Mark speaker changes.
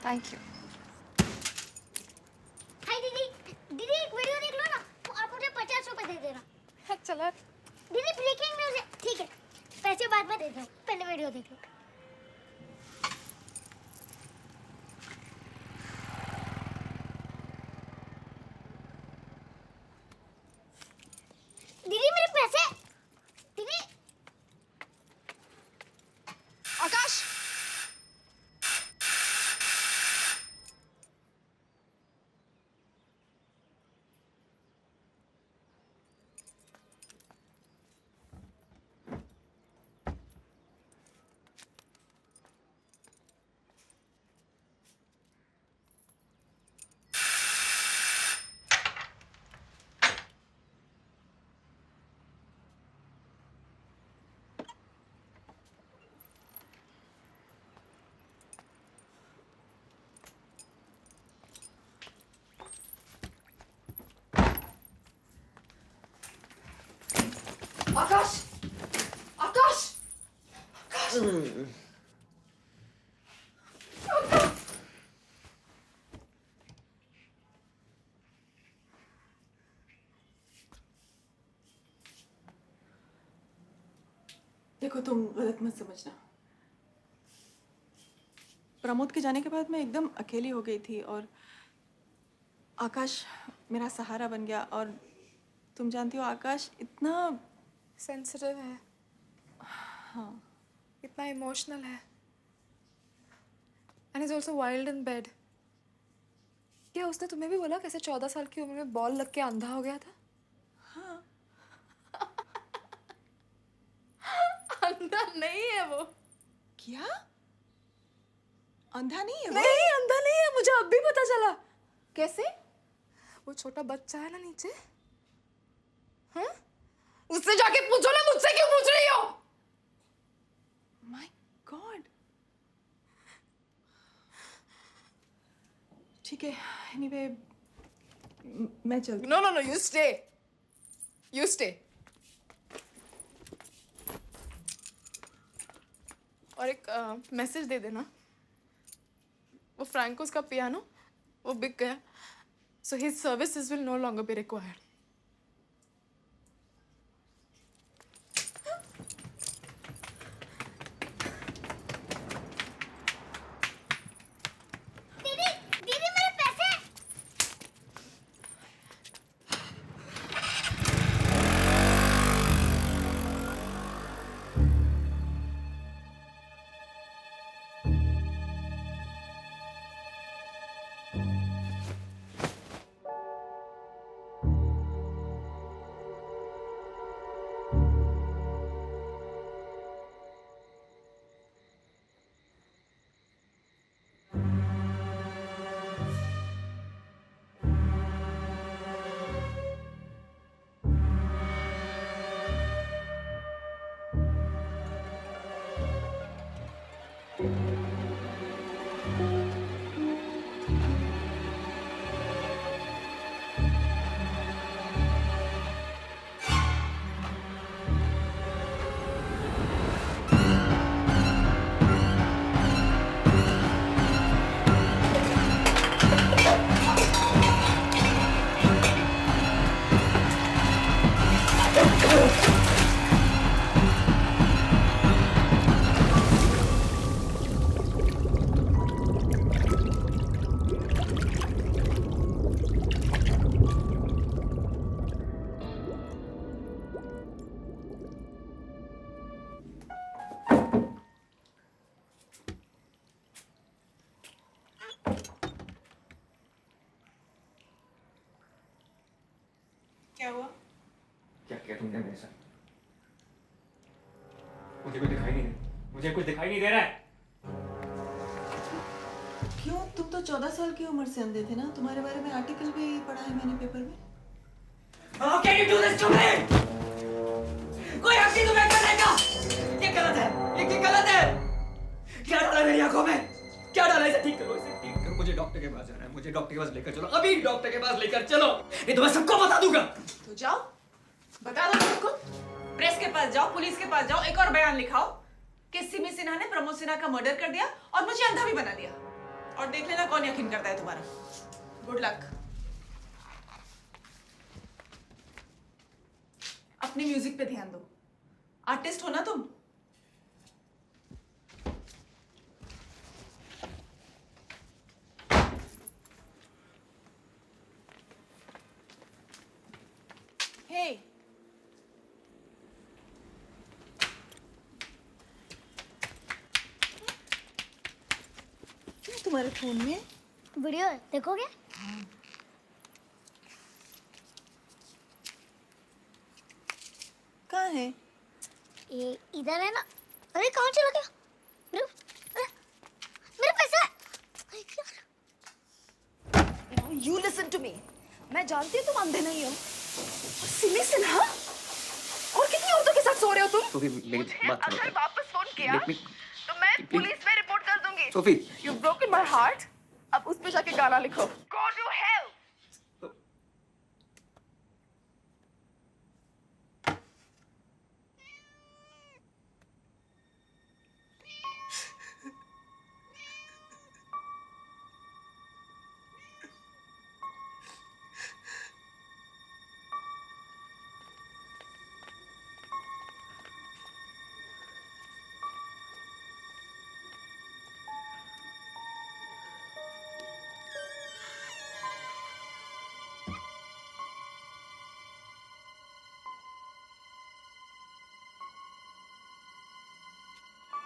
Speaker 1: Thank you.
Speaker 2: हाय दीदी, दीदी एक वीडियो देख लो ना, तो आप मुझे 50 रुपए दे देना।
Speaker 1: चला।
Speaker 2: दीदी ब्रेकिंग न्यूज़ है। ठीक है, पैसे बाद में दे दो, पहले वीडियो देख लो। दीदी मेरे पैसे। दीदी
Speaker 1: आकाश, आकाश, आकाश, आकाश।
Speaker 3: देखो तुम गलत मत समझना। प्रमोद के जाने के बाद मैं एकदम अकेली हो गई थी और आकाश मेरा सहारा बन गया। और तुम जानती हो आकाश इतना
Speaker 1: सेंसिटिव है,
Speaker 3: हाँ
Speaker 1: इतना इमोशनल है, and is also wild in bed. क्या उसने तुम्हें भी बोला कैसे 14 साल की उम्र में बॉल लग के अंधा हो गया था?
Speaker 3: हाँ।
Speaker 1: अंधा नहीं है वो।
Speaker 3: क्या? अंधा नहीं है वो?
Speaker 1: नहीं, अंधा नहीं है, मुझे अब भी पता चला। कैसे? वो छोटा बच्चा है ना नीचे, हाँ? उससे जाके पूछो ना, मुझसे क्यों पूछ रही हो?
Speaker 3: My god. ठीक है, एनीवे मैं चलती।
Speaker 1: No no no, you stay, you stay. और एक मैसेज दे देना, वो फ्रैंकोस का पियानो वो बिक गया, so his services will no longer be required.
Speaker 2: दीदी, दीदी मेरे पैसे।
Speaker 3: क्या हुआ?
Speaker 4: क्या किया तुमने मेरे साथ? मुझे कुछ दिखाई नहीं दे, मुझे कुछ दिखाई नहीं दे रहा है।
Speaker 3: क्यों? तुम तो 14 साल की उम्र से अंधे थे ना। तुम्हारे बारे में आर्टिकल भी पढ़ा है मैंने पेपर में।
Speaker 4: How can you do this to me? कोई हक नहीं तुम्हें करने का। ये गलत है, ये गलत है। क्या डाला मेरी आंखों में? क्या डाला? इसे ठीक करो, इसे ठीक करो। मुझे डॉक्टर के पास जाना है, मुझे डॉक्टर के पास लेकर चलो, अभी डॉक्टर के पास लेकर चलो, नहीं तो मैं सबको बता दूंगा।
Speaker 5: तो जाओ, बता दो सबको। प्रेस के पास जाओ, पुलिस के पास जाओ, एक और बयान लिखाओ कि सिमी सिन्हा ने प्रमोद सिन्हा का मर्डर कर दिया और मुझे अंधा भी बना दिया।
Speaker 3: और देख लेना कौन यकीन करता है तुम्हारा। Good luck. अपनी म्यूजिक पे ध्यान दो, आर्टिस्ट हो ना तुम। हे, क्या है तुम्हारे फोन में?
Speaker 2: वीडियो है, देखोगे?
Speaker 3: कहाँ है?
Speaker 2: ये इधर है ना। अरे कहाँ चला गया? मेरे मेरे पैसा।
Speaker 1: You listen to me. मैं जानती हूँ तुम अंधे नहीं हो। सिमी सिन्हा, और कितनी औरतों के साथ सो रहे हो तुम?
Speaker 4: सोफी मेरी बात सुनो।
Speaker 1: अगर वापस फोन किया
Speaker 4: Let me-
Speaker 1: तो मैं पुलिस में रिपोर्ट कर दूंगी।
Speaker 4: Sophie
Speaker 1: you broken my heart. अब उस पे जाके गाना लिखो। God you help.